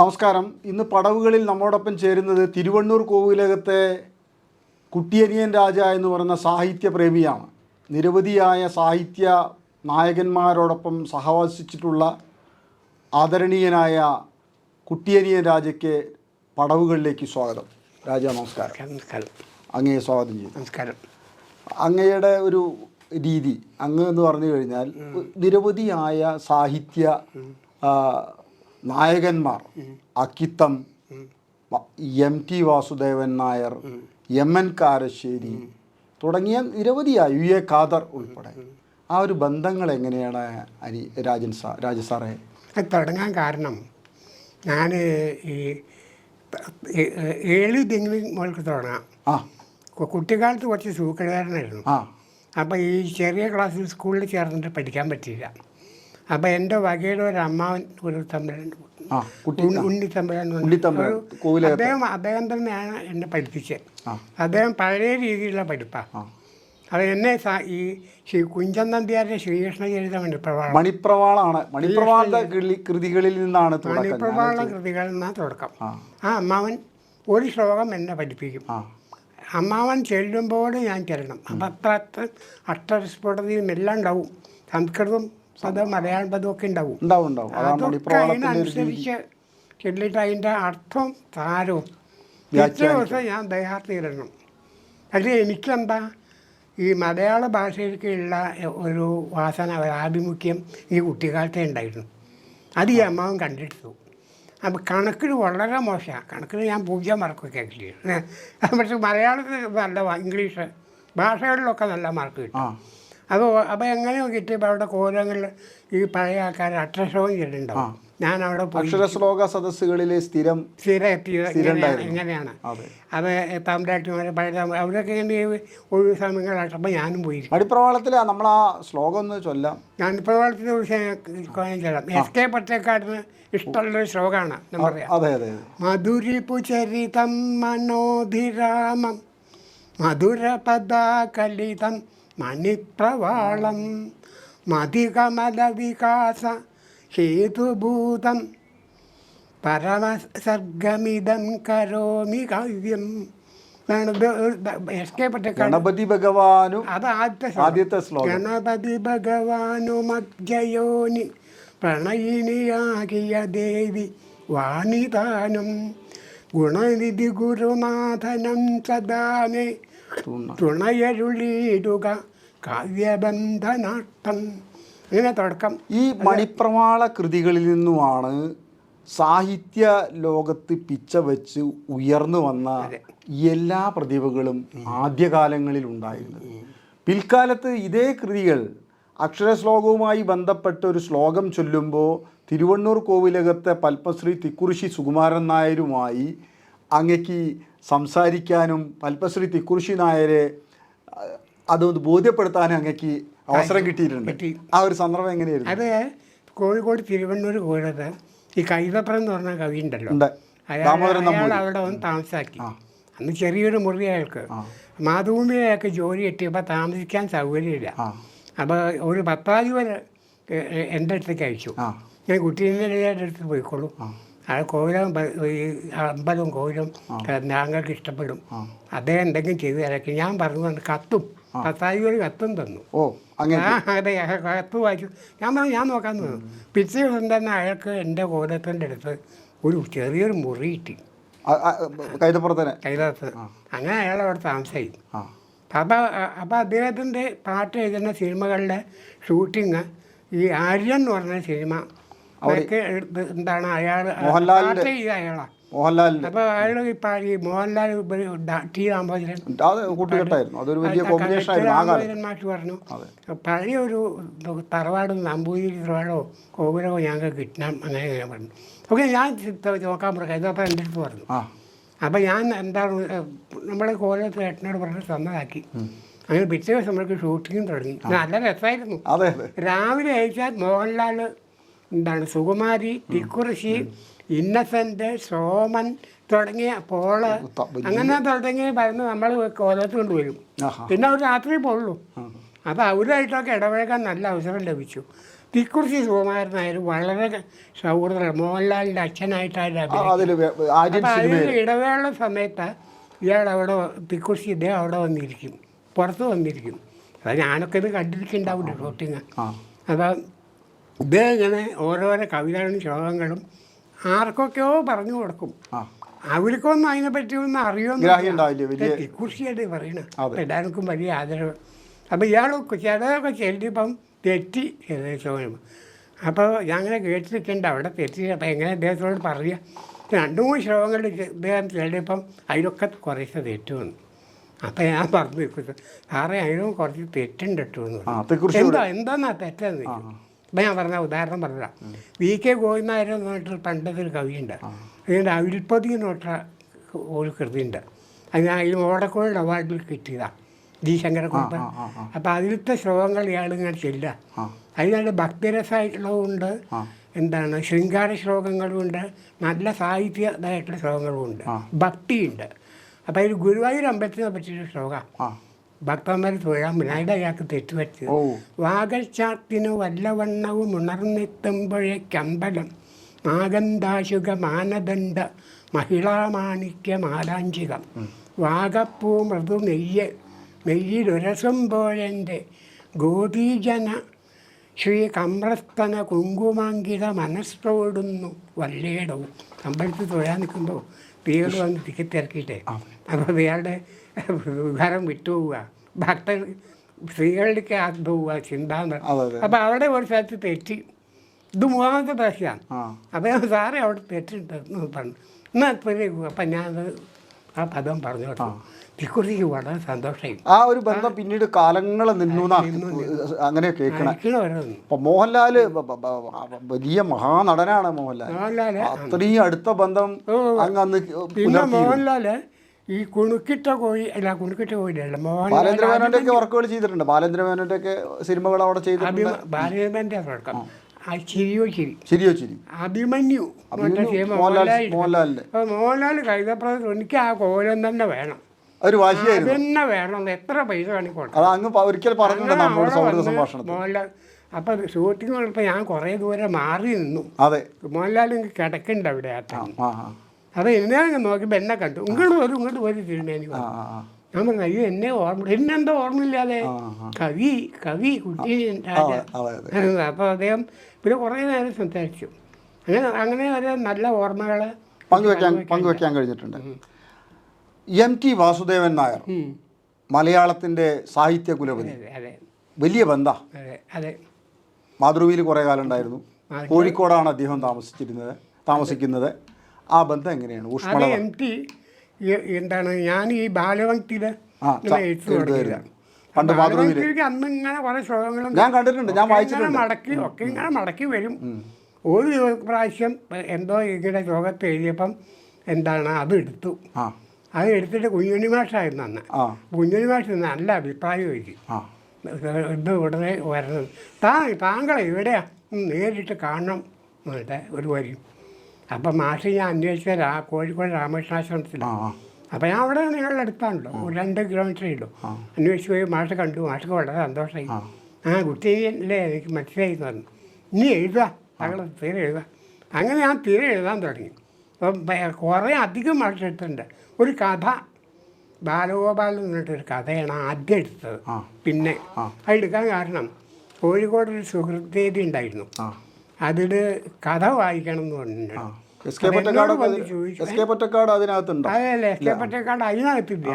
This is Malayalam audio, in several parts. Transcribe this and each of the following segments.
നമസ്കാരം. ഇന്ന് പടവുകളിൽ നമ്മോടൊപ്പം ചേരുന്നത് തിരുവണ്ണൂർ കോവിലകത്തെ കുട്ടിയനിയൻ രാജ എന്ന് പറയുന്ന സാഹിത്യപ്രേമിയാണ്. നിരവധിയായ സാഹിത്യ നായകന്മാരോടൊപ്പം സഹവസിച്ചിട്ടുള്ള ആദരണീയനായ കുട്ടിയനിയൻ രാജയ്ക്ക് പടവുകളിലേക്ക് സ്വാഗതം. രാജ നമസ്കാരം. അങ്ങയെ സ്വാഗതം ചെയ്തു. നമസ്കാരം. അങ്ങയുടെ ഒരു രീതി അങ്ങ് എന്ന് പറഞ്ഞു കഴിഞ്ഞാൽ നിരവധിയായ സാഹിത്യ നായകന്മാർ, അക്കിത്തം, MT വാസുദേവൻ നായർ, MN കാരശ്ശേരി തുടങ്ങിയ നിരവധിയായ UA ഖാദർ ഉൾപ്പെടെ ആ ഒരു ബന്ധങ്ങൾ എങ്ങനെയാണ് രാജ സാറേ? തുടങ്ങാൻ കാരണം ഞാൻ ഈ 7 തെങ്ങിന് മുകൾക്ക് തുടങ്ങാം. കുട്ടിക്കാലത്ത് കുറച്ച് സൂക്കടാരനായിരുന്നു. അപ്പോൾ ഈ ചെറിയ ക്ലാസ്സിൽ സ്കൂളിൽ ചേർന്നിട്ട് പഠിക്കാൻ പറ്റിയില്ല. അപ്പോൾ എൻ്റെ വകയുടെ ഒരു അമ്മാവൻ ഒരു തമ്പുരാൻ, ഉണ്ണിത്തമ്പുരാൻ, അദ്ദേഹം തന്നെയാണ് എന്നെ പഠിപ്പിച്ചത്. അദ്ദേഹം പഴയ രീതിയിലുള്ള പഠിപ്പാണ്. അത് എന്നെ ഈ കുഞ്ചൻ നമ്പ്യാരുടെ ശ്രീകൃഷ്ണ ചരിത മണിപ്രവാള കൃതികളിൽ നിന്നാണ് തുടക്കം. ആ അമ്മാവൻ ഒരു ശ്ലോകം എന്നെ പഠിപ്പിക്കും. അമ്മാവൻ ചെല്ലുമ്പോൾ ഞാൻ ചെല്ലണം. അപ്പം അത്ര അക്ഷരസ്ഫുടതയും എല്ലാം ഉണ്ടാവും. സംസ്കൃതം പദം, മലയാളം പദമൊക്കെ ഉണ്ടാവും. അതൊക്കെ അതിനനുസരിച്ച് ചെല്ലിട്ട് അതിൻ്റെ അർത്ഥം താരവും പിറ്റേ ദിവസം ഞാൻ ദേഹാർത്ഥിയിടണം. പക്ഷേ എനിക്കെന്താ ഈ മലയാള ഭാഷയിലേക്കുള്ള ഒരു വാസന, ഒരു ആഭിമുഖ്യം ഈ കുട്ടിക്കാലത്തെ ഉണ്ടായിരുന്നു. അത് ഈ അമ്മാവൻ കണ്ടെടുത്തു. അപ്പോൾ കണക്കിന് വളരെ മോശമാണ്. കണക്കിന് ഞാൻ 0 മാർക്കൊക്കെ കിട്ടിയിരുന്നു. പക്ഷേ മലയാളത്തിൽ നല്ല, ഇംഗ്ലീഷ് ഭാഷകളിലൊക്കെ നല്ല മാർക്ക് കിട്ടും. അപ്പോൾ എങ്ങനെയോ കിട്ടിയപ്പോൾ അവിടെ കോലങ്ങളിൽ ഈ പഴയ ആൾക്കാർ അക്ഷരശ്ലോകം ചെല്ലുണ്ടാവും. ഞാൻ അവിടെ അക്ഷരശ്ലോക സദസ്സുകളിൽ സ്ഥിരം എങ്ങനെയാണ് അത് തമ്പരാട്ടിമാരെ പഴയ അവരൊക്കെ ഇങ്ങനെ ഒഴിവ് സമയങ്ങളായിട്ട്. അപ്പോൾ ഞാനും പോയി. മണിപ്രവാളത്തിൽ നമ്മൾ ആ ശ്ലോകം ഒന്ന് ചൊല്ലാം. മണിപ്രവാളത്തിൽ ഒരു ചെല്ലാം. SK പൊറ്റക്കാടിന് ഇഷ്ടമുള്ളൊരു ശ്ലോകമാണ്. മധുരിപു ചരിതം മനോധിരാമം മധുരപദാകലിതം മണിപ്രവാളം മതികമലവികാസ ഹേതുഭൂതം പരമസർഗമിതം കരോമി കാവ്യം. ഗണപതി ഭഗവാനും അത് ആദ്യത്തെ ശ്ലോകം. ഗണപതി ഭഗവാനുമജ്ജയോനി പ്രണയിനിയാകിയ ദേവി വാണിതാനും ഗുണനിധി ഗുരുനാഥനം സദാനേ തുണയരുളിയിടുക കാവ്യബന്ധനാട്ടം. ഇങ്ങനെ തുടക്കം. ഈ മണിപ്രവാള കൃതികളിൽ നിന്നുമാണ് സാഹിത്യ ലോകത്ത് പിച്ച വെച്ച് ഉയർന്നു വന്ന എല്ലാ പ്രതിഭകളും ആദ്യകാലങ്ങളിൽ ഉണ്ടായിരുന്നത്. പിൽക്കാലത്ത് ഇതേ കൃതികൾ അക്ഷരശ്ലോകവുമായി ബന്ധപ്പെട്ട ഒരു ശ്ലോകം ചൊല്ലുമ്പോൾ തിരുവണ്ണൂർ കോവിലകത്തെ പത്മശ്രീ തിക്കുറിശി സുകുമാരൻ നായരുമായി അങ്ങക്ക് സംസാരിക്കാനും പത്മശ്രീ തിക്കുറിശി നായരെ അതൊന്ന് ബോധ്യപ്പെടുത്താനും അങ്ങക്ക് അവസരം കിട്ടിയിട്ടുണ്ട്. ആ ഒരു സന്ദർഭം എങ്ങനെയായിരുന്നു? അത് കോഴിക്കോട് തിരുവണ്ണൂർ കോഴിക്കോട് ഈ കൈതപ്രം എന്ന് പറഞ്ഞ കവി ഉണ്ടല്ലോ, അയാൾ അവിടെ വന്ന് താമസാക്കി. അന്ന് ചെറിയൊരു മുറി അയാൾക്ക്. മാതൃഭൂമിയിലൊക്കെ ജോലി കിട്ടിയപ്പോൾ താമസിക്കാൻ സൗകര്യമില്ല. അപ്പോൾ ഒരു 10 വരെ എൻ്റെ അടുത്തേക്ക് അയച്ചു. ഞാൻ കുട്ടീൻ്റെ അടുത്ത് പോയിക്കോളൂ, അയാൾ കോവിലും അമ്പലവും കോവിലും ഞങ്ങൾക്ക് ഇഷ്ടപ്പെടും, അദ്ദേഹം എന്തെങ്കിലും ചെയ്തു തരാക്കി. ഞാൻ പറഞ്ഞു കത്തും 10 വരെ കത്തും തന്നു. അതെ, കത്ത് വായിച്ചു. ഞാൻ പറഞ്ഞു ഞാൻ നോക്കാൻ തോന്നുന്നു. പിറ്റേ ദിവസം തന്നെ അയാൾക്ക് എൻ്റെ കോലത്തിൻ്റെ അടുത്ത് ഒരു ചെറിയൊരു മുറി കിട്ടി, കൈതപ്പുറത്ത്. അങ്ങനെ അയാൾ അവിടെ താമസമായി. അപ്പോൾ അദ്ദേഹത്തിൻ്റെ പാട്ട് എഴുതുന്ന സിനിമകളുടെ ഷൂട്ടിങ് ഈ ആര്യൻ എന്ന് പറഞ്ഞ സിനിമ എന്താണ് അയാൾ പാട്ട് ചെയ്ത അയാളാണ്. അപ്പോൾ അയാൾ ഈ മോഹൻലാൽ T. രാമഭദ്രൻ മാഷ് പറഞ്ഞു പഴയ ഒരു തറവാടും നമ്പൂതിരി തറവാടോ കോവിലോ ഞങ്ങൾക്ക് കിട്ടണം, അങ്ങനെ പറഞ്ഞു. ഓക്കെ, ഞാൻ നോക്കാൻ പറഞ്ഞു. ഇതപ്പോൾ എൻ്റെ അടുത്ത് പറഞ്ഞു. അപ്പോൾ ഞാൻ എന്താണ് നമ്മളെ കോലത്ത് ഏട്ടനോട് പറഞ്ഞ് സമ്മതാക്കി. അങ്ങനെ പിറ്റേ ദിവസം നമ്മൾക്ക് ഷൂട്ടിങ്ങും തുടങ്ങി. നല്ല രസമായിരുന്നു. രാവിലെ അയച്ചാൽ മോഹൻലാൽ, എന്താണ് സുകുമാരി, തിക്കുറിശി, ഇന്നസെൻ്റ്, സോമൻ തുടങ്ങിയ പോള്, അങ്ങനെ തുടങ്ങി വരുന്ന നമ്മൾ കോലത്ത് കൊണ്ടുവരും. പിന്നെ അവർ രാത്രി പോളൂ. അപ്പോൾ അവരുമായിട്ടൊക്കെ ഇടപഴകാൻ നല്ല അവസരം ലഭിച്ചു. തിക്കുറിശി സുകുമാരൻ നായർ വളരെ സൗഹൃദം, മോഹൻലാലിൻ്റെ അച്ഛനായിട്ടാണ് അതിൽ ആര്യൻ അപ്പോൾ സിനിമയിൽ അതിൽ ഇടവേള സമയത്ത് ഇയാൾ അവിടെ തിക്കുറിശി ഇദ്ദേഹം അവിടെ വന്നിരിക്കും, പുറത്ത് വന്നിരിക്കും. അത് ഞാനൊക്കെ ഇത് കണ്ടിരിക്കുന്നുണ്ടാവില്ല ഷൂട്ടിങ്. അപ്പം ഇദ്ദേഹം ഇങ്ങനെ ഓരോരോ കവിതകളും ശ്ലോകങ്ങളും ആർക്കൊക്കെയോ പറഞ്ഞു കൊടുക്കും. അവർക്കൊന്നും അതിനെപ്പറ്റിയൊന്നും അറിയുമെന്ന് തിക്കുറിശിയായിട്ട് പറയണത്. എല്ലാവർക്കും വലിയ ആദരവ്. അപ്പോൾ ഇയാൾ ചിലതൊക്കെ ചെല്ലിപ്പം തെറ്റി ഏകദേശം. അപ്പോൾ ഞാൻ അങ്ങനെ കേട്ടിരിക്കേണ്ട അവിടെ തെറ്റി. അപ്പോൾ എങ്ങനെ അദ്ദേഹത്തോട് പറയുക? 2-3 ശ്ലോകങ്ങൾ ഇദ്ദേഹം ചെല്ലിയപ്പം അതിലൊക്കെ കുറേശ്ശെ തെറ്റ് വന്നു. അപ്പം ഞാൻ പറഞ്ഞു സാറേ അതിനും കുറച്ച് തെറ്റുണ്ട് കേട്ടോ എന്ന്. എന്താന്നാ തെറ്റെന്ന് ചോദിച്ചു. അപ്പം ഞാൻ പറഞ്ഞ ഉദാഹരണം പറഞ്ഞതാണ്. VK ഗോവിന്ദനായർ എന്ന് പറഞ്ഞിട്ട് പണ്ടത്തെ ഒരു കവിയുണ്ട്. അതിൻ്റെ അവിൽപ്പതി എന്ന് പറഞ്ഞ ഒരു കൃതിയുണ്ട്. അത് ഞാൻ ഈ ഓടക്കോട് അവാർഡിൽ കിട്ടിയതാണ്, ജി ശങ്കരക്കുറുപ്പൻ. അപ്പം അതിലത്തെ ശ്ലോകങ്ങൾ ഇയാളിങ്ങനെ ചെല്ലുക. അതിനാണ് ഭക്തിരസമായിട്ടുള്ളതുണ്ട്, എന്താണ് ശൃംഗാര ശ്ലോകങ്ങളുമുണ്ട്, നല്ല സാഹിത്യമായിട്ടുള്ള ശ്ലോകങ്ങളുമുണ്ട്, ഭക്തിയുണ്ട്. അപ്പം അതിൽ ഗുരുവായൂർ അമ്പലത്തിനെ പറ്റിയൊരു ശ്ലോകം ഭക്തന്മാർ തൊഴാൻ വിനായുടെ അയാൾക്ക് തെറ്റുപറ്റിയത്. വാകൽച്ചാത്തിനു വല്ലവണ്ണവും ഉണർന്നെത്തുമ്പോഴേക്കമ്പലം നാഗന്ധാശുക മാനദണ്ഡ മഹിളാമാണിക്യ മാലാഞ്ചികം വാഗപ്പൂ മൃദു നെയ്യിലുരസുമ്പോഴെൻ്റെ ഗോപീജന ശ്രീ കമ്രസ്തന കുങ്കുമാങ്കിത മനസ്സോടുന്നു വല്ലേടവും. അമ്പലത്തിൽ തൊഴാൻ നിൽക്കുമ്പോൾ സ്ത്രീകൾ വന്ന് തിക്കിത്തിരക്കിയിട്ടേ അപ്പോൾ ഇയാളുടെ വികാരം വിട്ടുപോവുക, ഭക്തർ സ്ത്രീകളിലേക്ക് പോവുക ചിന്താന്തരം. അപ്പോൾ അവിടെ ഒരു സ്ഥലത്ത് തെറ്റി. ഇത് 3ാമത്തെ പ്രാവശ്യമാണ്. അപ്പോൾ സാറേ അവിടെ തെറ്റുണ്ടെന്ന് പറഞ്ഞു. എന്നാൽ അപ്പം ഞാനത് ആ പദം പറഞ്ഞു കേട്ടോ. തിക്കുറിക്ക് വളരെ സന്തോഷമായി. ആ ഒരു ബന്ധം പിന്നീട് കാലങ്ങൾ നിന്നു അങ്ങനെ കേൾക്കണം. അപ്പൊ മോഹൻലാല് വലിയ മഹാനടനാണ്. മോഹൻലാല് അത്രയും അടുത്ത ബന്ധം അന്ന്. പിന്നെ മോഹൻലാല് ഈ കുണുക്കിട്ട കോഴി കോഴിയല്ല, ബാലേന്ദ്രമേനോന്റെ ഒക്കെ വർക്കുകൾ ചെയ്തിട്ടുണ്ട്. ബാലേന്ദ്രമേനോന്റെ ഒക്കെ സിനിമകൾ അവിടെ ചെയ്തിട്ടുണ്ട്. ബാലേന്ദ്രന്റെ തുടക്കം ചിരിയോ ചിരി അഭിമന്യു മോഹൻലാലിന്റെ. മോഹൻലാൽ കൈതപ്രദം എനിക്ക് ആ കോലം തന്നെ വേണം, ഒരു വാശിയായിരുന്നു. തന്നെ വേണം, എത്ര പൈസ കാണിക്കോട്ടെ. മോഹൻലാൽ അപ്പം ഷൂട്ടിങ് ഉള്ളപ്പോൾ ഞാൻ കുറേ ദൂരം മാറി നിന്നു. മോഹൻലാൽ കിടക്കുന്നുണ്ട് അവിടെ ആട്ടം. അപ്പോൾ എന്നെ നോക്കിയപ്പോൾ എന്നെ കണ്ടു. ഇങ്ങോട്ട് വരും തിരുമേനി. ഞാൻ പറഞ്ഞു അയ്യോ എന്നെ എന്നെന്താ ഓർമ്മയില്ലാതെ കവി കുട്ടി രാജ. അപ്പോൾ അദ്ദേഹം പിന്നെ കുറേ നേരം സംസാരിച്ചു. അങ്ങനെ ഒരു നല്ല ഓർമ്മകൾ പങ്കുവെക്കാൻ കഴിഞ്ഞിട്ടുണ്ട്. MT വാസുദേവൻ നായർ മലയാളത്തിൻ്റെ സാഹിത്യ കുലപതി, വലിയ ബന്ധാ. മാതൃഭൂമിയിൽ കുറേ കാലം ഉണ്ടായിരുന്നു. കോഴിക്കോടാണ് അദ്ദേഹം താമസിക്കുന്നത്. ആ ബന്ധം എങ്ങനെയാണ്? MT എന്താണ് ഞാൻ ഈ ബാലഭക്തിയിൽ പണ്ട് മാതൃഭൂമിയിൽ അന്ന് ഇങ്ങനെ കുറേ ശ്ലോകങ്ങളും ഞാൻ കണ്ടിട്ടുണ്ട്, ഞാൻ വായിച്ചിട്ടുണ്ട്. ഇങ്ങനെ മടക്കി വരും. ഒരു പ്രാവശ്യം എന്തോ ഇങ്ങനെ ശ്ലോകത്ത് എഴുതിയപ്പം എന്താണ് അത് എടുത്തു. അത് എടുത്തിട്ട് കുഞ്ഞുണ്ണി മാഷായിരുന്നു അന്ന്. കുഞ്ഞുണ്ണി മാഷ് നല്ല അഭിപ്രായം എഴുതി. ഇത് ഉടനെ വരണം, താങ്കൾ എവിടെയാ നേരിട്ട് കാണണം എന്നിട്ട് ഒരു വരി. അപ്പം മാഷ് ഞാൻ അന്വേഷിച്ച കോഴിക്കോട് രാമകൃഷ്ണാശ്രമത്തിലാണ്. അപ്പം ഞാൻ അവിടെ നിങ്ങളുടെ അടുത്താണല്ലോ, 2 കിലോമീറ്ററേ ഉള്ളൂ. അന്വേഷിച്ച് പോയി മാഷ് കണ്ടു. മാഷക്ക് വളരെ സന്തോഷമായി. കുട്ടിയല്ലേ എനിക്ക് മനസ്സിലായി എന്ന് പറഞ്ഞു. ഇനി എഴുതുക, താങ്കൾ തീരെ എഴുതുക. അങ്ങനെ ഞാൻ തീരെ എഴുതാൻ തുടങ്ങി. അപ്പം കുറേ അധികം മാഷ് എടുത്തിട്ടുണ്ട്. ഒരു കഥ ബാലഗോപാൽ എന്നിട്ടൊരു കഥയാണ് ആദ്യം എടുത്തത്. പിന്നെ അതെടുക്കാൻ കാരണം കോഴിക്കോടൊരു സുഹൃത്തേതി ഉണ്ടായിരുന്നു. അതിൽ കഥ വായിക്കണം എന്ന് പറഞ്ഞിട്ടുണ്ട്. അതല്ലേ, എസ് കെ പൊറ്റക്കാട് അതിനകത്തില്ല.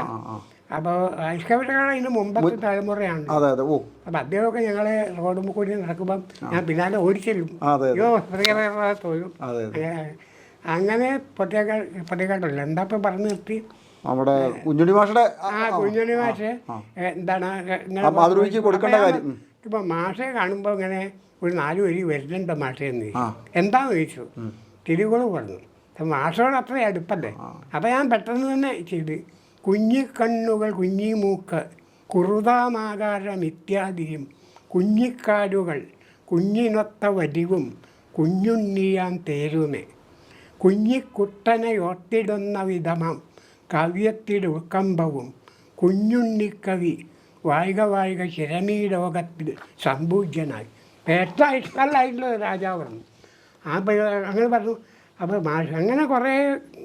അപ്പോൾ എസ് കെ പൊറ്റക്കാട് അതിന് മുമ്പത്തെ തലമുറയാണ്. അപ്പം അദ്ദേഹമൊക്കെ ഞങ്ങളെ റോഡ് കൂടി നടക്കുമ്പം ഞാൻ പിന്നാലെ ഓടിച്ചെല്ലും. അയ്യോ തോന്നും. അങ്ങനെ പൊറ്റക്കാടല്ല എന്താ ഇപ്പം പറഞ്ഞു നിർത്തി. നമ്മുടെ കുഞ്ഞുണ്ണി മാഷ് എന്താണ് ഇപ്പം മാഷെ കാണുമ്പോൾ ഇങ്ങനെ ഒരു 4 വരി വരുന്നുണ്ടോ മാഷെന്ന് എന്താന്ന് ചോദിച്ചു. തിരുവോളം പറഞ്ഞു. മാഷോട് അത്ര അടുപ്പല്ലേ. അപ്പം ഞാൻ പെട്ടെന്ന് തന്നെ ചെയ്ത് കുഞ്ഞിക്കണ്ണുകൾ കുഞ്ഞിമൂക്ക് കുറുതാമാകാരം ഇത്യാദിയും കുഞ്ഞിക്കാലുകൾ കുഞ്ഞിനൊത്ത വരിവും കുഞ്ഞുണ്ണിയാൻ തേരുമേ കുഞ്ഞിക്കുട്ടനെയൊട്ടിടുന്ന വിധമം കവ്യത്തിലുൾക്കമ്പവും കുഞ്ഞുണ്ണിക്കവി വായിക ശിരമീ ലോകത്തിൽ സംപൂജ്യനായി. ഏറ്റവും ഇഷ്ടമല്ലായിട്ടുള്ള രാജാവ് പറഞ്ഞു. അപ്പോൾ അങ്ങനെ പറഞ്ഞു. അപ്പോൾ മാഷ് അങ്ങനെ കുറേ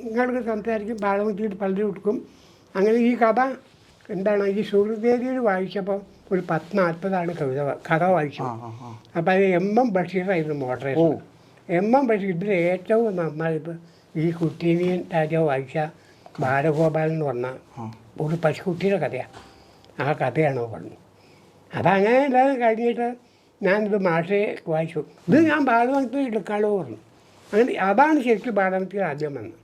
നിങ്ങൾക്ക് സംസാരിക്കും, ബാലമൂർത്തിയിട്ട് പലരും കൊടുക്കും. അങ്ങനെ ഈ കഥ എന്താണ് ഈ സുഹൃദേവിയിൽ വായിച്ചപ്പോൾ ഒരു 10-40 കഥ വായിച്ചു. അപ്പോൾ അത് M.M. ബഷീറായിരുന്നു മോഡറേറ്റർ. M.M. ബഷീർ ഇതിൽ ഏറ്റവും നന്നായിട്ട് ഈ കുട്ടീനിയൻ രാജാവ് വായിച്ച ബാലഗോപാലൻ എന്ന് പറഞ്ഞ ഒരു പശുക്കുട്ടിയുടെ കഥയാണ്. ആ കഥയാണോ പറഞ്ഞു. അതങ്ങനെ എല്ലാം കഴിഞ്ഞിട്ട് ഞാനിത് മാഷയെ വായിച്ചു. ഇത് ഞാൻ ബാലവനത്തിൽ എടുക്കാളോ പറഞ്ഞു. അങ്ങനെ അതാണ് ശരിക്കും ബാലവനത്തിൽ ആദ്യം വന്നത്.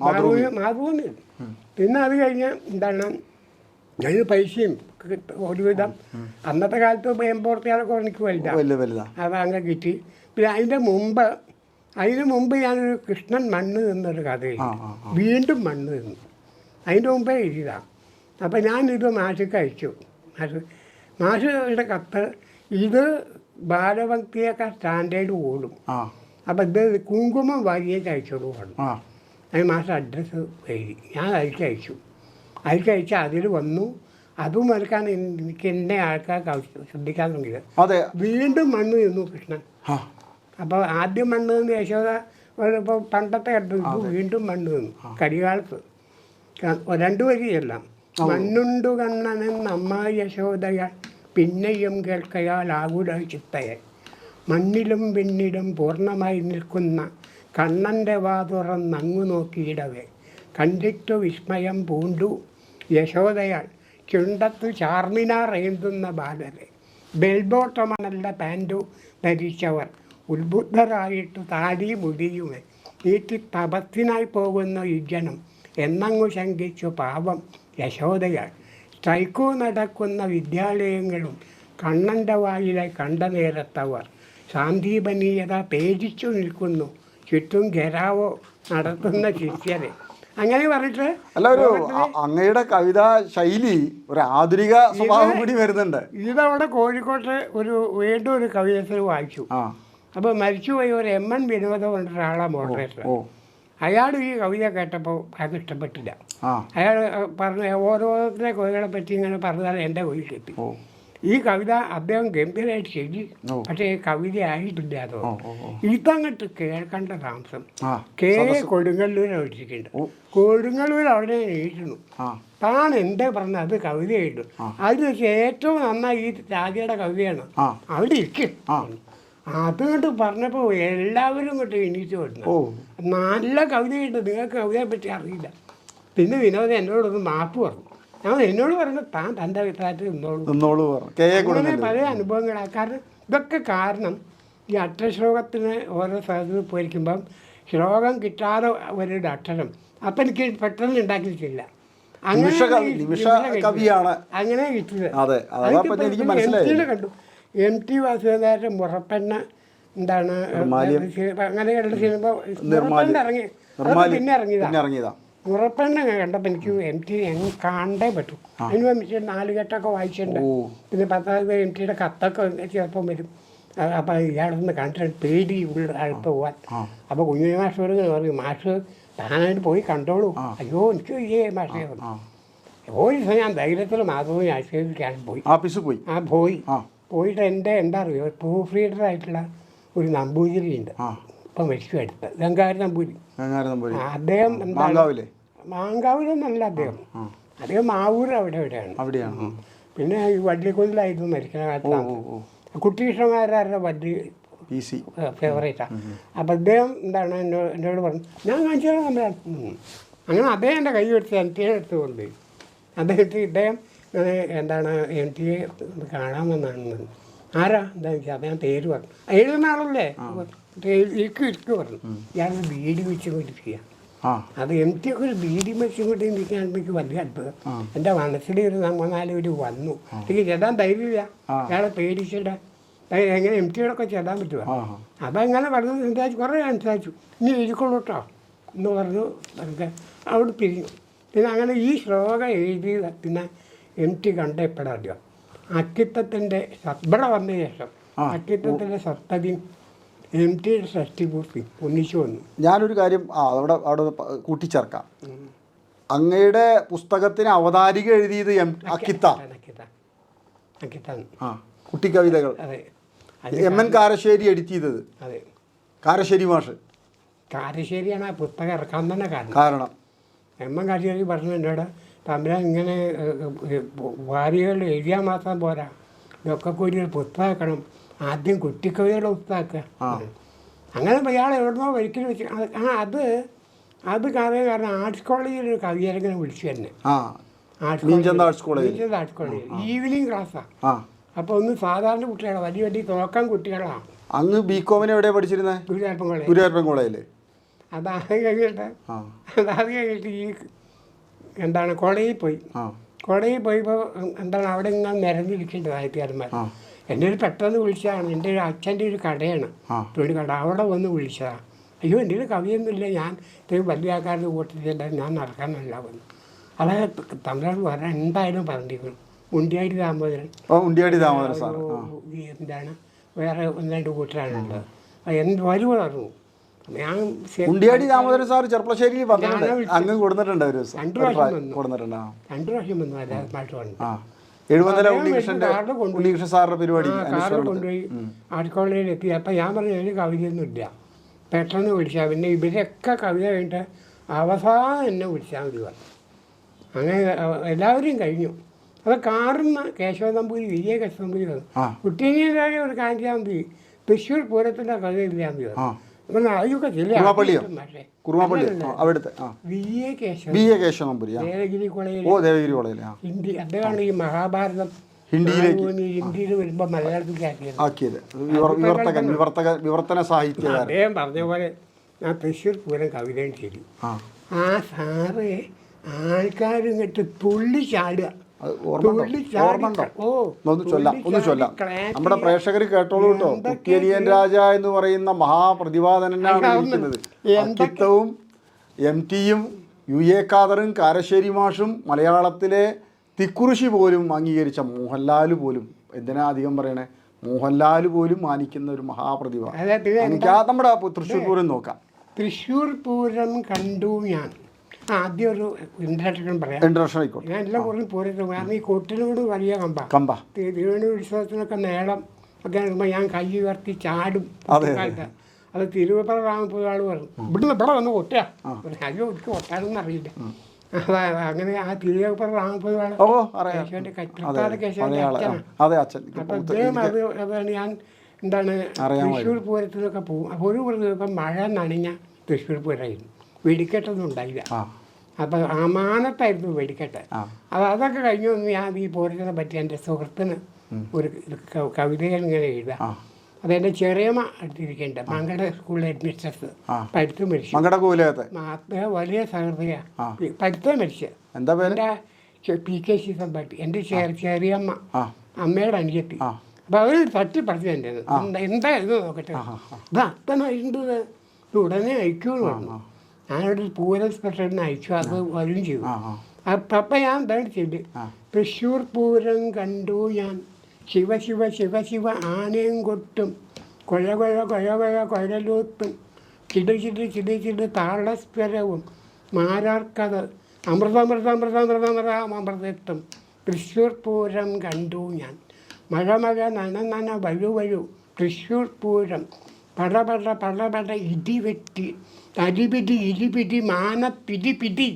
മാതൃഭൂമി. പിന്നെ അത് കഴിഞ്ഞ് എന്താണ് അതിന് പൈസയും ഒരുവിധം അന്നത്തെ കാലത്ത് എമ്പോർത്തിയാളൊക്കെ എനിക്ക് വലുതാണ്. അത് അങ്ങനെ കിട്ടി. പിന്നെ അതിന് മുമ്പ് ഞാനൊരു കൃഷ്ണൻ മണ്ണ് നിന്നൊരു കഥ എഴുതി. വീണ്ടും മണ്ണ് നിന്നു. അതിൻ്റെ മുമ്പേ എഴുതിയതാണ്. അപ്പം ഞാനിത് മാഷക്ക് അയച്ചു. മാഷയുടെ കത്ത് ഇത് ബാലഭക്തിയൊക്കെ സ്റ്റാൻഡേർഡ് ഓടും. അപ്പം ഇത് കുങ്കുമം വാരിയേക്ക് അയച്ചോളൂ പറഞ്ഞു. അതിന് മാഷ അഡ്രസ്സ് എഴുതി. ഞാൻ അയച്ചു. അതിൽ വന്നു. അതും എടുക്കാൻ എനിക്ക് എൻ്റെ ആൾക്കാർ ശ്രദ്ധിക്കാൻ തുടങ്ങിയത്. വീണ്ടും മണ്ണ് നിന്നു കൃഷ്ണൻ. അപ്പോൾ ആദ്യം മണ്ണ് നിന്ന് യശോദ ഇപ്പോൾ പണ്ടത്തെ കണ്ടു വീണ്ടും മണ്ണ് നിന്നു കരികാലത്ത്. 2 വരിയെല്ലാം മണ്ണുണ്ടു കണ്ണനെന്നമ്മ യശോദയാൽ പിന്നെയും കേൾക്കയാൽ ആകുല ചിത്തയെ മണ്ണിലും പിന്നിലും പൂർണ്ണമായി നിൽക്കുന്ന കണ്ണൻ്റെ വാതുറന്നങ്ങു നോക്കിയിടവേ കണ്ടിട്ടു വിസ്മയം പൂണ്ടു യശോദയാൽ ചുണ്ടത്തു ചാർമിനാർ ഏന്തുന്ന ബാലരെ ബെൽബോട്ടമണല്ല പാൻറ്റു ധരിച്ചവർ ഉത്ബുദ്ധരായിട്ടു താടി മുടിയുമേ നീട്ടി തപത്തിനായി പോകുന്ന യുജനം എന്നങ്ങു ശങ്കിച്ചു പാവം യശോദയാൽ സ്ട്രൈക്കു നടക്കുന്ന വിദ്യാലയങ്ങളും കണ്ണൻ്റെ വായിലെ കണ്ട നേരത്തവർ സാന്ദീപനീയത പേജിച്ചു നിൽക്കുന്നു ചുറ്റും ഗരാവോ നടത്തുന്ന ശിഷ്യരെ. അങ്ങനെ പറഞ്ഞിട്ട് അല്ല, ഒരു അങ്ങയുടെ കവിതാ ശൈലി ഒരു ആധുനിക സ്വഭാവം കൂടി വരുന്നുണ്ട്. ഇതവിടെ കോഴിക്കോട്ട് വീണ്ടും ഒരു കവിതത്തിൽ വായിച്ചു. അപ്പോൾ മരിച്ചുപോയി ഒരു M.N. വിനോദം കൊണ്ട് ഒരാളാണ് മോഡറേറ്റർ. അയാൾ ഈ കവിത കേട്ടപ്പോൾ അത് ഇഷ്ടപ്പെട്ടില്ല. അയാൾ പറഞ്ഞ ഓരോരുത്തരുടെ കവിതകളെ പറ്റി ഇങ്ങനെ പറഞ്ഞാൽ എൻ്റെ കവിതയിലെത്തി. ഈ കവിത അദ്ദേഹം ഗംഭീരമായിട്ട് ശരി, പക്ഷേ കവിത ആയിട്ടില്ല. അതോ ഇതങ്ങോട്ട് കേൾക്കേണ്ട താമസം കൊടുങ്ങല്ലൂർ എഴുതിയിട്ടുണ്ട്. കൊടുങ്ങല്ലൂർ അവിടെ എഴുതുന്നു. താൻ എന്താ പറഞ്ഞത് അത് കവിത എഴുതും. അതിൽ വെച്ച് ഏറ്റവും നന്നായി ഈ രാജയുടെ കവിതയാണ്. അവിടെ ഇരിക്കും. അതുകൊണ്ട് പറഞ്ഞപ്പോൾ എല്ലാവരും ഇങ്ങോട്ട് എണീറ്റ് വരുന്നു. നല്ല കവിതയുണ്ട്, നിങ്ങൾക്ക് കവിതയെ പറ്റി അറിയില്ല. പിന്നെ വിനോദം എന്നോടൊന്ന് മാപ്പ് പറഞ്ഞു. ഞാൻ എന്നോട് പറഞ്ഞു താൻ തൻ്റെ അഭിപ്രായത്തിൽ നിന്നോളൂ. അങ്ങനെ പല അനുഭവങ്ങളാണ്. കാരണം ഇതൊക്കെ കാരണം ഈ അക്ഷരശ്ലോകത്തിന് ഓരോ സ്ഥലത്ത് പോയിരിക്കുമ്പം ശ്ലോകം കിട്ടാതെ ഒരു അക്ഷരം അപ്പം എനിക്ക് പെട്ടെന്ന് ഉണ്ടാക്കിയിട്ടില്ല. അങ്ങനെ കിട്ടിയത്. കണ്ടു M.T. വാസുദേവന്റെ മുറപ്പെണ്ണ എന്താണ് അങ്ങനെയുള്ള സിനിമ ഇറങ്ങി പിന്നെ ഇറങ്ങിയതാ. മുറപ്പെണ്ണ കണ്ടപ്പോൾ എനിക്ക് M.T. കാണണ്ടേ പറ്റും. അതിന് വേണ്ടി 4 കെട്ടൊക്കെ വായിച്ചിട്ടുണ്ട്. പിന്നെ 10 M.T.യുടെ കത്തൊക്കെ ചിലപ്പം വരും. അപ്പോൾ ഇയാളൊന്ന് കണ്ടിട്ട് പേടി അടുത്ത് പോവാൻ. അപ്പോൾ കുഞ്ഞു മാഷോട് പറയും, മാഷ് താനായിട്ട് പോയി കണ്ടോളൂ. അയ്യോ എനിക്ക് മാഷേ പറഞ്ഞു. ഒരു ദിവസം ഞാൻ ധൈര്യത്തിൽ മാധവി ആശുപത്രിക്കാൻ പോയി. പോയിട്ട് എൻ്റെ എന്താ അറിയോ പ്രൂഫ് റീഡറായിട്ടുള്ള ഒരു നമ്പൂതിരി ഉണ്ട്. ഇപ്പം മരിച്ചു എടുത്ത് ഗംഗാധര നമ്പൂരി. അദ്ദേഹം മാങ്കാവിലൊന്നല്ല അദ്ദേഹം മാവൂർ അവിടെയാണ്. പിന്നെ ഈ വള്ളിക്കൊല്ലിലായിരുന്നു മരിക്കുന്ന കാലത്താണ്. കുട്ടികൃഷ്ണന്മാരുടെ വണ്ടി ഫേവറേറ്റാണ്. അപ്പം അദ്ദേഹം എന്താണ് എന്നോട് പറഞ്ഞു ഞാൻ കാണിച്ചു തരാം നമ്മുടെ അങ്ങനെ അദ്ദേഹം എൻ്റെ കൈ എടുത്ത് M.T. എടുത്ത് കൊണ്ടുപോയി. ഇദ്ദേഹം എന്താണ് M.T. കാണാമെന്നാണ്. ആരാ എന്താ വെച്ചാൽ അദ്ദേഹം പേര് പറഞ്ഞു. എഴുതുന്ന ആളല്ലേ ഇരിക്കും പറഞ്ഞു. ഞാനൊരു ബീഡി വെച്ച് കൊണ്ടിരിക്കുക. അത് M.T. ഒക്കെ ഒരു ബീഡി വെച്ച് കൊണ്ടിരിക്കാൻ എനിക്ക് വലിയ അത്ഭുതം. എൻ്റെ മനസ്സിൽ ഒരു 3-4 വന്നു. എനിക്ക് ചെല്ലാൻ ധൈര്യമില്ല. അയാളെ പേടിച്ചിട്ട് എങ്ങനെ M.T.യോടൊക്കെ ചെല്ലാൻ പറ്റുക. അപ്പം എങ്ങനെ പറഞ്ഞു സംസാരിച്ചു, കുറേ സംസാരിച്ചു. ഇനി ഇരിക്കുള്ളൂ കേട്ടോ എന്ന് പറഞ്ഞു. അവിടെ പിരിഞ്ഞു. പിന്നെ അങ്ങനെ ഈ ശ്ലോകം എഴുതി പിന്നെ M.T. കണ്ടപ്പോഴാദ്യം അക്കിത്തത്തിൻ്റെ ഇവിടെ വന്ന ശേഷം അക്കിത്തത്തിൻ്റെ സപ്തതിയും M.T.യുടെ ഷഷ്ടിപൂർത്തി ഒന്നിച്ചു വന്നു. ഞാനൊരു കാര്യം അവിടെ കൂട്ടിച്ചേർക്കാം. അങ്ങയുടെ പുസ്തകത്തിന് അവതാരിക എഴുതിയത് അക്കിത്താണ്. കുട്ടിക്കവിതകൾ. അതെ. എം എൻ കാരശ്ശേരി എഡിറ്റ് ചെയ്തത്. അതെ, കാരശ്ശേരി മാഷ്. കാരശ്ശേരിയാണ് ആ പുസ്തകം ഇറക്കാൻ തന്നെ കാരണം എം എൻ കാരശ്ശേരി പറഞ്ഞു എന്നോട്, തമ്പുരാൻ ഇങ്ങനെ വാരികൾ എഴുതിയാൽ മാത്രം പോരാ, ഇതൊക്കെ കൂടി ഒരു പുസ്തകമാക്കണം, ആദ്യം കുട്ടിക്കവിതയുടെ പുസ്തകമാക്കുക. അങ്ങനെ ഇയാൾ എവിടുന്നോ ഒരിക്കലും വെച്ച് അത് കാരണം ആർട്സ് കോളേജിൽ ഒരു കവിയരങ്ങനെ വിളിച്ചു തന്നെ. ആർട്സ് കോളേജിൽ ഈവനിങ് ക്ലാസ്സാണ്. അപ്പോൾ ഒന്ന് സാധാരണ കുട്ടികളാണ്, വലിയ വലിയ തോക്കാൻ കുട്ടികളാണ്. അങ്ങ് ബികോമിന് എവിടെയാണ് പഠിച്ചിരുന്നത്? ഗുരുവായൂരപ്പൻ കോളേജിൽ. അതാദ്യം കഴിഞ്ഞിട്ട് ഈ എന്താണ് കോളേജിൽ പോയപ്പോൾ എന്താണ് അവിടെ ഇങ്ങനെ നിരന്നിരിക്കേണ്ടത് സാഹിത്യകാരന്മാർ. എൻ്റെ ഒരു പെട്ടെന്ന് വിളിച്ചതാണ്. എൻ്റെ ഒരു അച്ഛൻ്റെ ഒരു കടയാണ്, തുണി കട, അവിടെ വന്ന് വിളിച്ചതാണ്. അയ്യോ എൻ്റെ ഒരു കവിയൊന്നുമില്ല, ഞാൻ ഇത്രയും വലിയ ആൾക്കാരുടെ കൂട്ടത്തില്ല, ഞാൻ നടക്കാനല്ല വന്നു. അതായത് തമിഴ്നാട് പറയാൻ എന്തായാലും പറഞ്ഞിരിക്കണം. ഉണ്ടിയാടി ദാമോദരൻ സാർ എന്താണ് വേറെ ഒന്ന് രണ്ട് കൂട്ടരാണുള്ളത്. എന്ത് വരുവ പറഞ്ഞു. ഞാൻ ഉണ്ടിയാടി ദാമോദരൻ സാർ ചെറുപ്പശ്ശേരി അങ്ങ് കൊടുത്തിട്ടുണ്ട്. 2 പ്രാവശ്യം വന്നു. അല്ലാതെ പാട്ട് വന്നു. ഉണ്ണികൃഷ്ണൻ സാറിന്റെ പരിപാടി കാറ് കൊണ്ടുപോയി ആർട്ട് കോളേജിൽ എത്തി. അപ്പം ഞാൻ പറഞ്ഞു ഒരു കവിതയൊന്നും ഇല്ല, പെട്ടെന്ന് വിളിച്ചാൽ പിന്നെ ഇവരൊക്കെ കവിത കഴിഞ്ഞിട്ട് അവസാനം എന്നെ വിളിച്ചാൽ മതി പറഞ്ഞു. അങ്ങനെ എല്ലാവരും കഴിഞ്ഞു. അത് കാറിന്ന് കേശവ നമ്പൂരി, വിജയ കേശവ നമ്പൂരി വന്നു. കുട്ടീനിയതായ ഒരു കാര്യം ചെയ്യാൻ മതി, തൃശ്ശൂർ പൂരത്തിൻ്റെ കവിത എഴുതിയാൽ മതി പറഞ്ഞു. അപ്പം അതൊക്കെ ദേവഗിരി കോളേജിൽ ഹിന്ദി, അദ്ദേഹമാണ് ഈ മഹാഭാരതം ഹിന്ദിയിൽ വരുമ്പോൾ മലയാളത്തിൽ ആക്കിയത്. അദ്ദേഹം പറഞ്ഞ പോലെ ഞാൻ തൃശ്ശൂർ പൂരം കവിതയും ശരി. ആ സാറ് ആൾക്കാരും ഇങ്ങോട്ട് തുള്ളി ചാടുക. നമ്മുടെ പ്രേക്ഷകർ കേട്ടോളൂ കേട്ടോ. കുട്ടിയനിയൻ രാജ എന്ന് പറയുന്ന മഹാപ്രതിഭാധനനാണ് ഇരിക്കുന്നത്. അക്കിത്തവും MT-യും UA ഖാദറും കാരശ്ശേരി മാഷും മലയാളത്തിലെ തിക്കുറിശി പോലും അംഗീകരിച്ച മോഹൻലാൽ പോലും, എന്തിനാ അധികം പറയണേ, മോഹൻലാൽ പോലും മാനിക്കുന്ന ഒരു മഹാപ്രതിഭ. എനിക്ക് നമ്മുടെ തൃശ്ശൂർ പൂരം നോക്കാം. തൃശ്ശൂർ പൂരം കണ്ടു ഞാൻ. ആദ്യം ഒരു ഇൻട്രഡക്ഷൻ പറയാം. ഞാൻ എല്ലാം കുറേ പൂരത്തിൽ, കാരണം ഈ കൊട്ടിനോട് വലിയ കമ്പ. തിരുവനന്തപുരം ഉത്സവത്തിനൊക്കെ മേളം ഒക്കെ വരുമ്പോൾ ഞാൻ കൈ ഉയർത്തി ചാടും. അത് തിരുവപ്പുറ രാമപ്പുഴാൾ പറഞ്ഞു, ഇവിടെ വന്ന് കൊട്ടുക. അയ്യോ എനിക്ക് കൊട്ടാനൊന്നും അറിയില്ല. അങ്ങനെ ആ തിരുവപ്പുറ രാമപ്പുഴാൾ കേശവൻ്റെ കൈത്താല കേശവൻ്റെ അച്ഛനാണ്. അപ്പം അദ്ദേഹം അതാണ് ഞാൻ എന്താണ് തൃശ്ശൂർ പൂരത്തിനൊക്കെ പോകും. അപ്പോൾ ഒരു ദിവസം മഴ നനഞ്ഞ തൃശ്ശൂർ പൂരമായിരുന്നു, വെടിക്കെട്ടൊന്നും ഉണ്ടായില്ല. അപ്പം അമാനത്തായിരുന്നു വെടിക്കെട്ട്. അതൊക്കെ കഴിഞ്ഞു വന്ന് ഞാൻ ഈ പൂരത്തിനെ പറ്റി എൻ്റെ സുഹൃത്തിന് ഒരു കവിതകൾ ഇങ്ങനെ എഴുതാം. അതെൻ്റെ ചെറിയമ്മ അടുത്തിരിക്കേണ്ട മങ്കട സ്കൂളിലെ ഹെഡ്മിസ്ട്രസ് പഠിത്തം മരിച്ചു. അദ്ദേഹം വലിയ സഹൃദയാണ്, പഠിത്തം മരിച്ചു. എൻ്റെ PK സമ്പാട്ടി, എൻ്റെ ചെറിയമ്മ, അമ്മയുടെ അനുജത്തി. അപ്പം അവർ തട്ടിപ്പറച്ചു എൻ്റെ എന്തായിരുന്നു നോക്കട്ടെ, ഇത് അത്തനായിട്ടുണ്ട്, ഇത് ഉടനെ അയക്കുമെന്ന് പറഞ്ഞു. ഞാനവിടെ പൂരം സ്പെഷ്യലിന് അയച്ചു, അത് വരും ചെയ്തു. അപ്പം ഞാൻ എന്താണ് ചെയ്ത്, തൃശ്ശൂർ പൂരം കണ്ടു ഞാൻ, ശിവ ശിവ ശിവ ശിവ ആനയും കൊട്ടും, കൊഴ കൊഴ കൊഴ കൊഴ കൊഴലൂത്തും, ചിടു ചിടു ചിടു ചിടു താളസ്വരവും, മാരാർക്കഥ അമൃതമൃതമൃതമൃതമൃതമൃതത്വം, തൃശ്ശൂർ പൂരം കണ്ടു ഞാൻ, മഴ മഴ നന നന വഴു വഴു, തൃശ്ശൂർ പൂരം പട പട പട പട ഇടിവെട്ടി, അരിപിടി ഇരിപിടി മാന പിടി പിടി,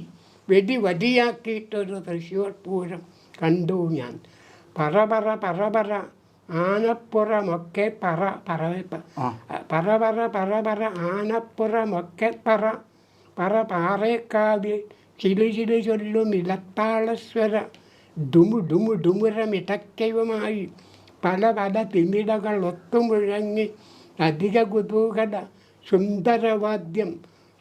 വെടി വടിയാക്കിയിട്ടൊരു തൃശ്ശൂർ പൂരം കണ്ടു ഞാൻ, പറ പറ പറ പറ ആനപ്പുറമൊക്കെ പറ പറ പറ പറ പറ പറ ആനപ്പുറമൊക്കെ പറ പറ പാറേക്കാവിൽ ചിലു ചിലു ചൊല്ലും ഇലത്താളസ്വര, ഡുമു ഡുമു ഡുമുരമിടക്കയുമായി പല പല തിമിടകൾ ഒത്തുമുഴങ്ങി, അധിക കുതൂഹല സുന്ദരവാദ്യം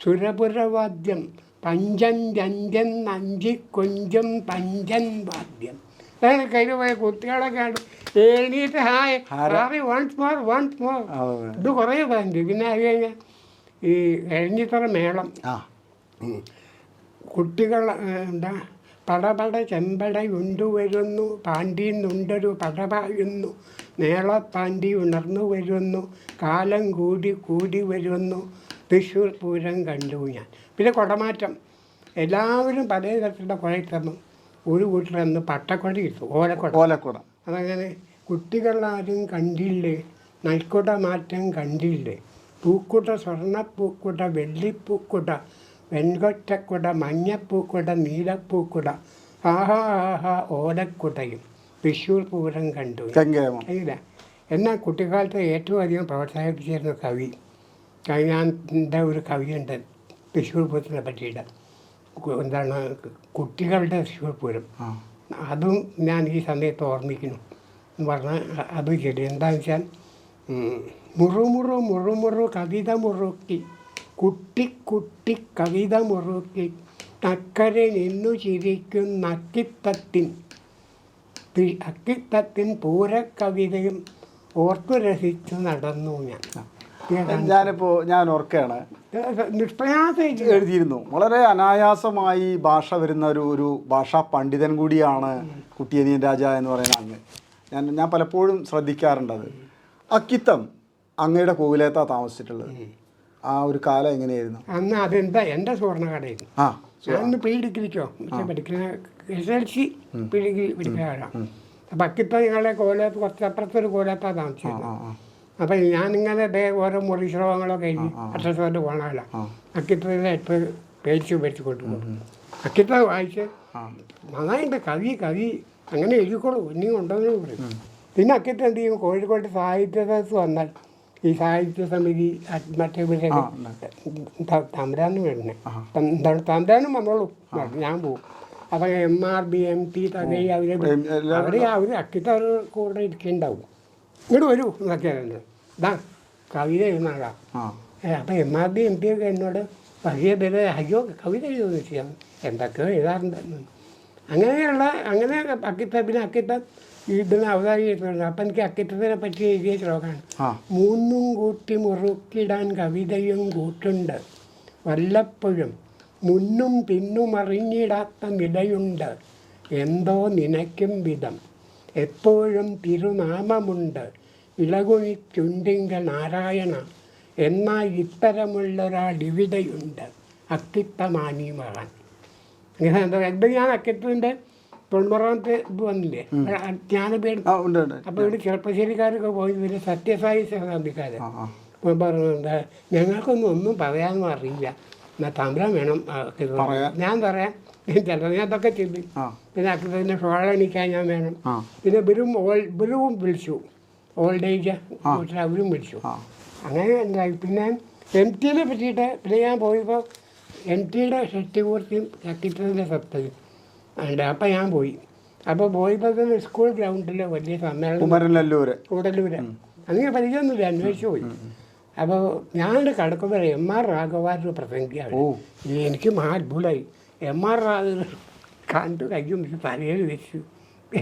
സുരപുരവാദ്യം, പഞ്ചൻ രഞ്ജൻ നഞ്ചിക്കൊഞ്ചും പഞ്ചൻ വാദ്യം. അതാണ് കയ്യിൽ പോയ കുട്ടികളൊക്കെ എണീറ്റ് ഹായ് വൺസ് മോർ ഇത് കുറേ പറഞ്ഞു. പിന്നെ അത് കഴിഞ്ഞാൽ ഈ എഴുന്നിത്തറ മേളം, കുട്ടികൾ എന്താ പടപട ചെമ്പടയുണ്ടു വരുന്നു, പാണ്ടിന്നുണ്ടൊരു പടപായുന്നു, മേളപ്പാണ്ടി ഉണർന്നു വരുന്നു, കാലം കൂടി കൂടി വരുന്നു, തൃശ്ശൂർ പൂരം കണ്ടു ഞാൻ. പിന്നെ കുടമാറ്റം, എല്ലാവരും പല തരത്തിലുള്ള കുഴത്തമ്മ, ഒരു കൂട്ടരന്ന് പട്ടക്കുട കിട്ടും, ഓലക്കുട. അതങ്ങനെ കുട്ടികളാരും കണ്ടില്ലേ നൽക്കുട മാറ്റം കണ്ടില്ലേ പൂക്കുട സ്വർണ്ണപ്പൂക്കുട വെള്ളിപ്പൂക്കുട വെൺകൊറ്റക്കുട മഞ്ഞപ്പൂക്കുട നീലപ്പൂക്കുട ആഹാ ആഹാ ഓലക്കുടയും തൃശ്ശൂർ പൂരം കണ്ടു. ഇല്ല, എന്നാൽ കുട്ടിക്കാലത്ത് ഏറ്റവും അധികം പ്രോത്സാഹിപ്പിച്ചിരുന്ന കവി കവിയാൻ്റെ ഒരു കവിയുണ്ട് തൃശ്ശൂർ പൂരത്തിനെ പറ്റിയിട്ട്. എന്താണ് കുട്ടികളുടെ തൃശ്ശൂർ പൂരം. അതും ഞാൻ ഈ സമയത്ത് ഓർമ്മിക്കുന്നു എന്ന് പറഞ്ഞാൽ അത് ശരി. എന്താണെന്ന് വെച്ചാൽ മുറുമുറു മുറുമുറു കവിത മുറുക്കി കുട്ടി കുട്ടി കവിത മുറുക്കി അക്കരെ നിന്നു ചിരിക്കും അക്കിത്തത്തിൻ പൂരക്കവിതയും ഓർത്തു രസിച്ചു നടന്നു ഞാൻ ഓർക്കുകയാണ്, എഴുതിയിരുന്നു. വളരെ അനായാസമായി ഭാഷ വരുന്ന ഒരു ഭാഷാ പണ്ഡിതൻ കൂടിയാണ് കുട്ടിയനിയൻ രാജ എന്ന് പറയുന്ന അങ്ങ്. ഞാൻ പലപ്പോഴും ശ്രദ്ധിക്കാറുണ്ടത്. അക്കിത്തം അങ്ങയുടെ കോവിലത്താണ് താമസിച്ചിട്ടുള്ളത്. ആ ഒരു കാലം എങ്ങനെയായിരുന്നു? അന്ന് അതെന്താ എൻ്റെ സ്വർണ്ണകടയായിരുന്നു. ഞാനൊന്ന് പീഡിക്കിരിക്കോ പഠിക്കുന്ന SLC പീഡിക്ക് പഠിക്കാറാണ്. അപ്പം അക്കിത്തം ഞങ്ങളുടെ കോലത്ത് കുറച്ചപ്പുറത്തൊരു കോലത്താണ് താമസിച്ചിരുന്നത്. അപ്പം ഞാനിങ്ങനെ ഓരോ മുറി ശ്ലോകങ്ങളൊക്കെ എഴുതി അക്ഷരത്തോട്ട് പോകണമല്ലോ. അക്കിത്തത്തിൻ്റെ എപ്പോഴും പേടിച്ച് കൊണ്ടുപോകും. അക്കിത്തം വായിച്ച് നന്നായിട്ട് കവി അങ്ങനെ എഴുതിക്കോളൂ ഇനിയും ഉണ്ടോയെന്ന് പറയും. പിന്നെ അക്കിത്തം എന്ത് ചെയ്യും, കോഴിക്കോട്ട് സാഹിത്യ സദസ്സ് വന്നാൽ ഈ സാഹിത്യ സമിതി മറ്റേ തമ്പുരാനും വരുന്നേ തമ്പുരാനും വന്നോളൂ, ഞാൻ പോകും. അപ്പം MRB MP തകഴി അവർ അക്കിത്തം അവർ കൂടെ ഇരിക്കുന്നുണ്ടാവും. ഇങ്ങോട്ട് വരൂ എന്നൊക്കെയാണ് ഇതാ കവിത എഴുതുന്നതാ. അപ്പം MRB MP ഒക്കെ എന്നോട് വലിയ പേര് അയ്യോ കവിത എഴുതുമെന്ന് ചെയ്യാം എന്തൊക്കെയോ എഴുതാറുണ്ട്. അങ്ങനെ അക്കിത്തം ഇതിന് അവതാരിച്ചിട്ടുണ്ട്. അപ്പം എനിക്ക് അക്കിത്തത്തിനെ പറ്റി എഴുതിയ ശ്ലോകമാണ്. മൂന്നും കൂട്ടി മുറുക്കിടാൻ കവിതയും കൂട്ടുണ്ട്, വല്ലപ്പോഴും മുന്നും പിന്നും അറിഞ്ഞിടാത്ത നിലയുണ്ട്, എന്തോ നിനയ്ക്കും വിധം എപ്പോഴും തിരുനാമമുണ്ട്, ഇളകുഴിച്ചുണ്ടിങ്കൽ നാരായണ എന്നാൽ ഇത്തരമുള്ളൊരാളിവിടെയുണ്ട്, അക്കിത്തമാനി മകൻ. അങ്ങനെ എന്താ ഇത് ഞാൻ അക്കിത്തത്തിൻ്റെ 90ാമത്തെ ഇത് വന്നില്ലേ ജ്ഞാനപീഠം. അപ്പോൾ ഇവിടെ ചെറുപ്പശ്ശേരിക്കാരൊക്കെ പോയി ഇവർ സത്യസായി സഹകാന്തിക്കാർ പറഞ്ഞത് ഞങ്ങൾക്കൊന്നും പറയാനൊന്നും അറിയില്ല, എന്നാൽ തമ്പുരാൻ വേണം. ഞാൻ പറയാം ചിലത് ഞാൻ അതൊക്കെ ചെയ്തു. പിന്നെ അക്കിത്തത്തിൻ്റെ ഷോള എണിക്കാൻ ഞാൻ വേണം. പിന്നെ ഇവരും വിളിച്ചു, ഓൾഡ് ഏജ് അവരും വിളിച്ചു. അങ്ങനെ എന്തായി. പിന്നെ MTനെ പറ്റിയിട്ട് പിന്നെ ഞാൻ പോയപ്പോൾ MTയുടെ ഷഷ്ടിപൂർത്തിയും അക്കിത്തത്തിൻ്റെ സപ്തയും ഉണ്ട്. അപ്പം ഞാൻ പോയി. അപ്പോൾ പോയപ്പോൾ തന്നെ സ്കൂൾ ഗ്രൗണ്ടിൽ വലിയ സമ്മേളനം കൂടല്ലൂര് അങ്ങനെ പരിചയമൊന്നുമില്ല, അന്വേഷിച്ച് പോയി. അപ്പോൾ ഞാനൊരു കടക്കുമ്പോൾ MR രാഘവാരുടെ പ്രസംഗിയാണ്. എനിക്ക് അത്ഭുതമായി. MR രാഘവ കണ്ടു കഴിയും തലയിൽ വെച്ചു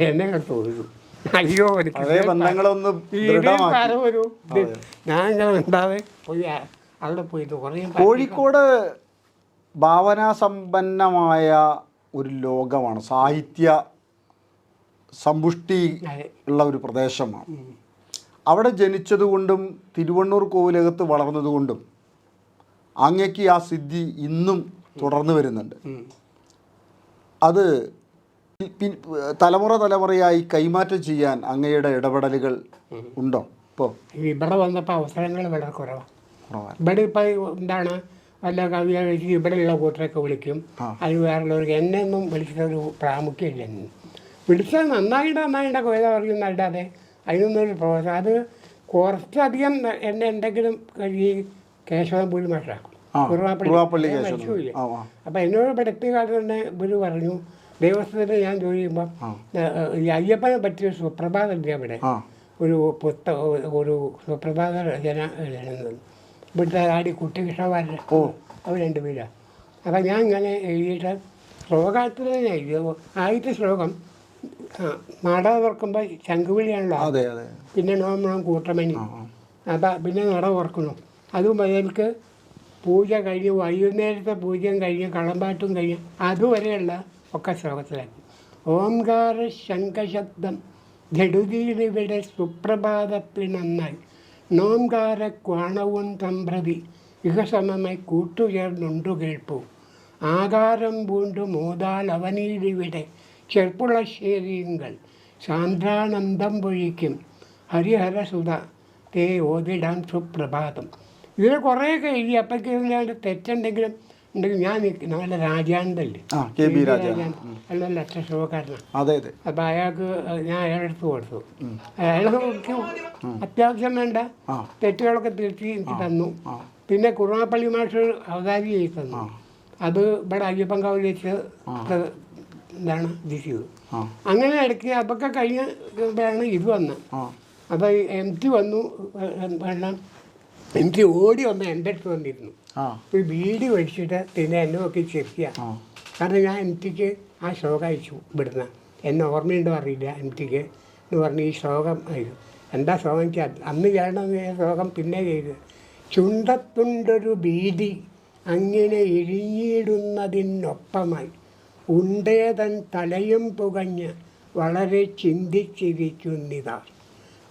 എന്നെ തോന്നു. അയ്യോ ഞാൻ ഇങ്ങനെ ഉണ്ടാവേ പോയി അവിടെ പോയിട്ട് കുറേ. കോഴിക്കോട് ഭാവനാസമ്പന്നമായ ഒരു ലോകമാണ്, സാഹിത്യ സമ്പുഷ്ടി ഉള്ള ഒരു പ്രദേശമാണ്. അവിടെ ജനിച്ചതുകൊണ്ടും തിരുവണ്ണൂർ കോവിലകത്ത് വളർന്നതുകൊണ്ടും അങ്ങേക്ക് ആ സിദ്ധി ഇന്നും തുടർന്നു വരുന്നുണ്ട്. അത് തലമുറയായി കൈമാറ്റം ചെയ്യാൻ അങ്ങയുടെ ഇടപെടലുകൾ ഉണ്ടോ? ഇപ്പോൾ ഇവിടെ വന്നപ്പോൾ അവസരങ്ങൾ വളരെ കുറവാണ്. ഇവിടെ ഇപ്പം എന്താണ് വല്ല കവിയെ വിളിച്ച് ഇവിടെയുള്ള കൂട്ടരൊക്കെ വിളിക്കും. അത് വേറുള്ളവർക്ക് എന്നെ ഒന്നും വിളിച്ചിട്ടൊരു പ്രാമുഖ്യമില്ല. വിളിച്ചാൽ നന്നായിട്ട് കവിത പറയുന്നല്ലാതെ അതിനൊന്നൊരു പ്രോത്സാഹനം. അത് കുറച്ചധികം എന്നെ എന്തെങ്കിലും ഈ കേശവൻപുരി മാഷാക്കും, മരിച്ചുപോയില്ലേ. അപ്പം എന്നോട് പഠിപ്പിയ കാലത്ത് തന്നെ ഇവർ പറഞ്ഞു, ദേവസ്ഥത്തിൽ ഞാൻ ജോലി ചെയ്യുമ്പോൾ ഈ അയ്യപ്പനെ പറ്റിയൊരു സുപ്രഭാതം അവിടെ ഒരു സുപ്രഭാത രചന എഴുതുന്നത് ഇവിടുത്തെ ആടി കുട്ടികൃഷ്ണവാരുടെ അവർ 2 പേരാണ്. അപ്പം ഞാൻ ഇങ്ങനെ എഴുതിയിട്ട് ശ്ലോകത്തിൽ തന്നെ എഴുതിയത്. ആദ്യത്തെ ശ്ലോകം നട തുറക്കുമ്പോൾ ശംഖുവിളിയാണല്ലോ, പിന്നെ നോമ്പണം കൂട്ടമണി. അപ്പം പിന്നെ നട തുറക്കണം. അതും അതിലേക്ക് പൂജ കഴിഞ്ഞ് വൈകുന്നേരത്തെ പൂജയും കഴിഞ്ഞ് കളമ്പാട്ടും കഴിഞ്ഞ് അതുവരെയുള്ള ഒക്കെ ശ്ലോകത്തിലാക്കി. ഓംകാര ശംഖശബ്ദം ജഡുതിയിലിവിടെ സുപ്രഭാതത്തിൽ നന്നായി നോംകാര ക്വാണവും തമ്പ്രതി ഇഹസമമായി കൂട്ടുചേർന്നുണ്ടു കേൾപ്പു ആകാരം പൂണ്ടു മൂതാൽ അവനീലിവിടെ ചെർപ്പുളശ്ശേരിയുങ്കൾ സാന്ദ്രാനന്ദം പൊഴിക്കും ഹരിഹരസുത തേ ഓതിടാൻ സുപ്രഭാതം. ഇതിൽ കുറേയൊക്കെ എഴുതി. അപ്പൊക്കെ ഇതിൻ്റെ തെറ്റുണ്ടെങ്കിലും ഉണ്ടെങ്കിൽ ഞാൻ നല്ല രാജാന്തല്ലേ, അയാൾ നല്ല അക്ഷരക്കാരനാണ്. അപ്പം അയാൾക്ക് ഞാൻ അയാളെടുത്ത് കൊടുത്തു. അയാൾക്ക് അത്യാവശ്യം വേണ്ട തെറ്റുകളൊക്കെ തിരുത്തി എനിക്ക് തന്നു. പിന്നെ കുറുമാപ്പള്ളി മാഷ് അവതാരി ചെയ്ത് തന്നു. അത് ഇവിടെ അയ്യപ്പൻകാവിൽ വെച്ച് എന്താണ് ഇത് ചെയ്തു. അങ്ങനെ ഇടയ്ക്ക് അതൊക്കെ കഴിഞ്ഞപ്പോഴാണ് ഇത് വന്നത്. അപ്പോൾ MT വന്നു. വെള്ളം MT ഓടി വന്ന് എൻ്റെ അടുത്ത് വന്നിരുന്നു. ഒരു ബീഡി മേടിച്ചിട്ട് പിന്നെ എന്നെ നോക്കി ചിരിക്കുക. കാരണം ഞാൻ MTക്ക് ആ ശ്ലോകം അയച്ചു ഇവിടുന്ന്. എന്നെ ഓർമ്മയുണ്ടോ അറിയില്ല. MTക്ക് എന്ന് പറഞ്ഞ് ഈ ശ്ലോകം അയച്ചു. എന്താ ശ്ലോകം വെച്ചാൽ അന്ന് ചെയ്യണം ശ്ലോകം പിന്നെ ചെയ്ത്. ചുണ്ടത്തുണ്ടൊരു ബീഡി അങ്ങനെ ഇഴിഞ്ഞിടുന്നതിനൊപ്പമായി ഉണ്ടേതൻ തലയും പുകഞ്ഞ് വളരെ ചിന്തിച്ചിരിക്കുന്നിതാ.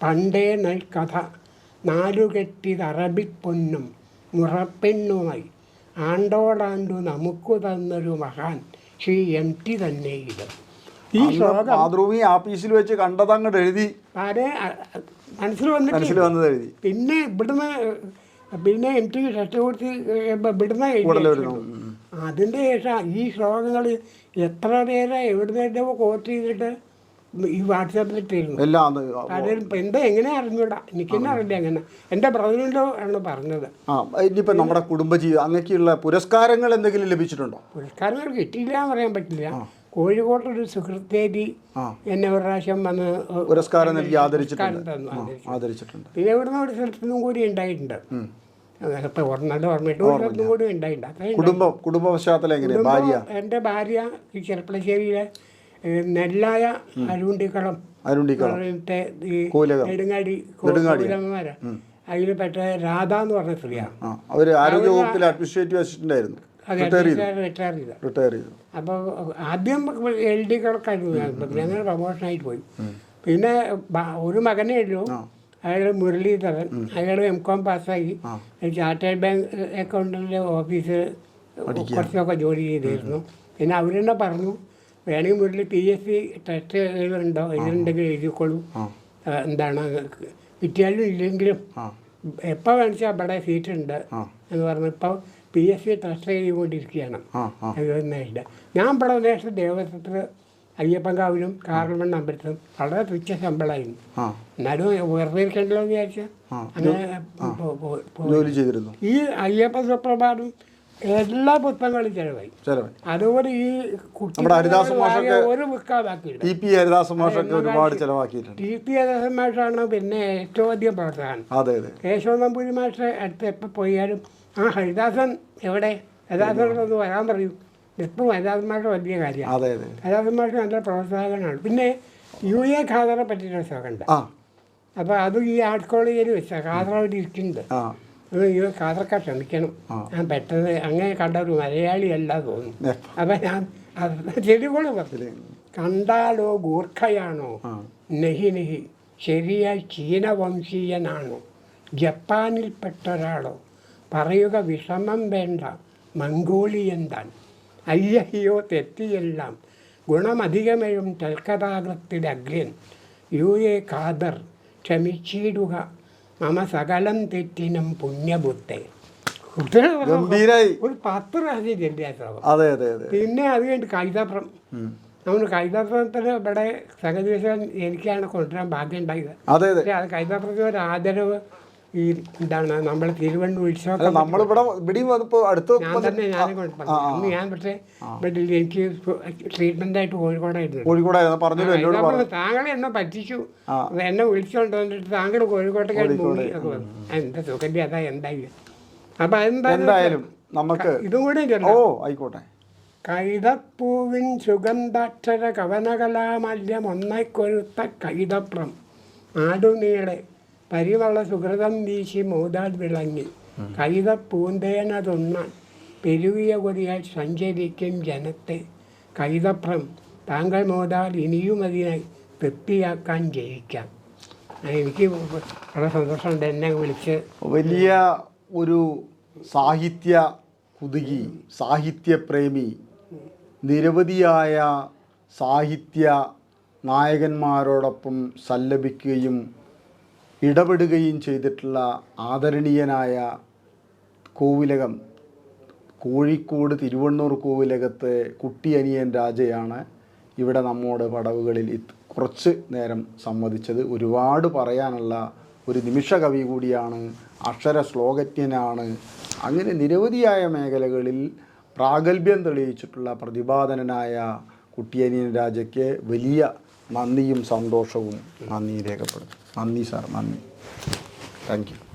പണ്ടേ കഥ നാലുകെട്ടിതറബിപ്പൊന്നും മുറപ്പെണ്ണുമായി ആണ്ടോടാണ്ടു നമുക്ക് തന്നൊരു മഹാൻ ശ്രീ MT തന്നെ ഇത്. ഈ ശ്ലോകം മാതൃഭൂമി ആഫീസിൽ വെച്ച് കണ്ടതങ്ങോട്ട് എഴുതി മനസ്സിൽ വന്നത് എഴുതി. പിന്നെ ഇവിടുന്ന് പിന്നെ MT ഷർട്ട് കൊടുത്ത് ഇവിടുന്ന് എഴുതി. അതിൻ്റെ ശേഷം ഈ ശ്ലോകങ്ങൾ എത്ര പേരെ എവിടുന്നോ കോട്ട് ചെയ്തിട്ട് ഈ വാട്സാപ്പിലിട്ടിരുന്നു. പലരും എന്താ എങ്ങനെ അറിഞ്ഞൂടാ, എനിക്കെന്നെ അറിയില്ല. അങ്ങനെ എൻ്റെ ബ്രദറിലോ ആണ് പറഞ്ഞത്. ഇനിയിപ്പോൾ നമ്മുടെ കുടുംബജീവിതം അങ്ങനെയൊക്കെയുള്ള പുരസ്കാരങ്ങൾ എന്തെങ്കിലും ലഭിച്ചിട്ടുണ്ടോ? പുരസ്കാരങ്ങൾ കിട്ടിയില്ല എന്ന് പറയാൻ പറ്റില്ല. കോഴിക്കോട്ടൊരു സുഹൃത്തേരി എന്നെ ഒരു പ്രാവശ്യം വന്ന് പുരസ്കാരം നൽകി തന്നു, ആദരിച്ചിട്ടുണ്ട്. പിന്നെ ഇവിടുന്ന് ഒരു സ്ഥലത്തുനിന്നും കൂടി ഉണ്ടായിട്ടുണ്ട്. ഇപ്പം നല്ല ഓർമ്മയിട്ട് ഒരു സ്ഥലത്തും കൂടി ഉണ്ടായിട്ടുണ്ട്. കുടുംബ പശ്ചാത്തലം എങ്ങനെയാണ്? ഭാര്യ, എൻ്റെ ഭാര്യ ഈ ചെറുപ്പളശ്ശേരിയിലെ നെല്ലായ അരുണ്ടിക്കളം നെടുങ്ങാടി കോലമ്മമാരാ. അതിൽ പെട്ട രാധ എന്ന് പറഞ്ഞ സ്ത്രീയാണ്. അവർ ആരോഗ്യ വകുപ്പിൽ അഡ്മിനിസ്ട്രേറ്റീവ് അസിസ്റ്റന്റ് ആയിരുന്നു. റിട്ടയർ ചെയ്തു. അപ്പോൾ ആദ്യം LD കണക്കായിരുന്നു. ഞങ്ങൾ പ്രൊമോഷനായിട്ട് പോയി. പിന്നെ ഒരു മകനേ ഉള്ളൂ. അയാൾ മുരളീധരൻ. അയാൾ MCOM പാസ്സായി ചാർട്ടേഡ് ബാങ്ക് അക്കൗണ്ടൻ്റ് ഓഫീസ് കുറച്ചൊക്കെ ജോലി ചെയ്തിരുന്നു. പിന്നെ അവരെന്നെ പറഞ്ഞു വേണമെങ്കിൽ മുരളി PSC ടെസ്റ്റ് എഴുതുന്നുണ്ടോ, എഴുതുന്നുണ്ടെങ്കിൽ എഴുതിക്കോളൂ, എന്താണ് കിട്ടിയാലും ഇല്ലെങ്കിലും എപ്പോൾ വേണിച്ചാൽ അവിടെ സീറ്റുണ്ട് എന്ന് പറഞ്ഞു. ഇപ്പോൾ PSC ടെസ്റ്റ് എഴുതിക്കൊണ്ടിരിക്കുകയാണ്. എഴുതുന്നതില്ല. ഞാൻ ഇവിടെ ദേശം ദേവസ്വത്തിൽ അയ്യപ്പൻകാവിലും കാർമൺ അമ്പലത്തിലും വളരെ തുച്ഛ ശമ്പളമായിരുന്നു. എന്നാലും വെറുതെ ഇരിക്കണ്ടല്ലോ എന്ന് വിചാരിച്ചാൽ അങ്ങനെ ഈ അയ്യപ്പ സുപ്രഭാതം എല്ലാ പുസ്തകങ്ങളും ചിലവായി. അതുപോലെ ഈ ഒരു ബുക്കാതാക്കിയില്ല. TP ഹരിദാസൻ മാഷാണ് പിന്നെ ഏറ്റവും അധികം പ്രവർത്തകൻ. കേശവ നമ്പൂരി മാഷ് അടുത്ത് എപ്പോൾ പോയാലും ഹരിദാസൻ എവിടെ, ഹരിദാസനോടൊന്ന് വരാൻ പറയും. എപ്പം ഹരിദാസൻ മാഷ് വലിയ കാര്യമാണ്. ഹരിദാസൻ മാഷ് നല്ല പ്രോത്സാഹനമാണ്. പിന്നെ UA ഖാദറെ പറ്റിയൊരു പുസ്തകമുണ്ട്. അപ്പോൾ അത് ഈ ആർട്സ് കോളേജിൽ വെച്ചാൽ ഖാദർ അവിടെ ഇരിക്കുന്നുണ്ട്. ഖാദർക്കാർ ക്ഷമിക്കണം, ഞാൻ പെട്ടെന്ന് അങ്ങനെ കണ്ട ഒരു മലയാളിയല്ല തോന്നുന്നു. അപ്പം ഞാൻ ചെടികളും പറഞ്ഞു. കണ്ടാലോ ഗൂർഖയാണോ, നെഹി നെഹി ശരിയായി ചീനവംശീയനാണോ, ജപ്പാനിൽപ്പെട്ടൊരാളോ, പറയുക വിഷമം വേണ്ട മംഗോളിയൻ താൻ, അയ്യഹിയോ തെറ്റിയെല്ലാം ഗുണമധികമേഴും തൽക്കഥാകൃത്തിലഗ്രൻ UA ഖാദർ ക്ഷമിച്ചിടുക മമ സകലം തെറ്റിനും പുണ്യബുദ്ധേ. ഒരു 10 പ്രാവശ്യം ചെല്ലിയാശ്രമം. പിന്നെ അത് കഴിഞ്ഞിട്ട് കൈതപ്രം. നമ്മൾ കൈതപ്രത്തിന് ഇവിടെ സംഗതിവശം എനിക്കാണ് കൊണ്ടുവരാൻ ഭാഗ്യം ഉണ്ടായത്. പക്ഷേ അത് കൈതപ്രത്തിന് ഒരു ആദരവ് ഈ എന്താണ് നമ്മുടെ തിരുവണ്ണൂർ ഉത്സവം ഞാൻ തന്നെ ഞാനും കൊണ്ടുപോയി. അന്ന് ഞാൻ പക്ഷേ ഇവിടെ എനിക്ക് ട്രീറ്റ്മെൻ്റായിട്ട് കോഴിക്കോടായിരുന്നു. താങ്കളെ എന്നെ പറ്റിച്ചു, എന്നെ വിളിച്ചുകൊണ്ട് വന്നിട്ട് താങ്കൾ കോഴിക്കോട്ടേക്ക് പോയി ഒക്കെ വന്നു. എന്താ സുഖൻ്റെ അതാ എന്തായി. അപ്പം അതെന്തായാലും നമുക്ക് ഇതും കൂടി ആയിക്കോട്ടെ. കൈതപ്പൂവിൻ സുഗന്ധാക്ഷര കവനകലാമല്യം ഒന്നായിക്കൊരുത്ത കൈതപ്രം ആടുനീളെ പരിവള സുഹൃതം വീശി മോതാൽ വിളങ്ങി കൈതപ്പൂന്തേനതൊന്നാൻ പെരുകിയ കൊതിയാൽ സഞ്ചരിക്കും ജനത്തെ കൈതപ്രം താങ്കൾ മോതാൽ ഇനിയും അതിനായി തൃപ്തിയാക്കാൻ ജയിക്കാം. എനിക്ക് വളരെ സന്തോഷമുണ്ട് എന്നെ വിളിച്ച്. വലിയ ഒരു സാഹിത്യ കുതുകി, സാഹിത്യപ്രേമി, നിരവധിയായ സാഹിത്യ നായകന്മാരോടൊപ്പം സല്ലപിക്കുകയും ഇടപെടുകയും ചെയ്തിട്ടുള്ള ആദരണീയനായ കോവിലകം കോഴിക്കോട് തിരുവണ്ണൂർ കോവിലകത്തെ കുട്ടിയനിയൻ രാജയാണ് ഇവിടെ നമ്മോട് പടവുകളിൽ കുറച്ച് നേരം സംവദിച്ചത്. ഒരുപാട് പറയാനുള്ള ഒരു നിമിഷകവി കൂടിയാണ്, അക്ഷര ശ്ലോകജ്ഞനാണ്. അങ്ങനെ നിരവധിയായ മേഖലകളിൽ പ്രാഗൽഭ്യം തെളിയിച്ചിട്ടുള്ള പ്രതിഭാധനനായ കുട്ടിയനിയൻ രാജയ്ക്ക് വലിയ നന്ദിയും സന്തോഷവും നന്ദി രേഖപ്പെടുത്തും. നന്ദി സാർ, നന്ദി. Thank you.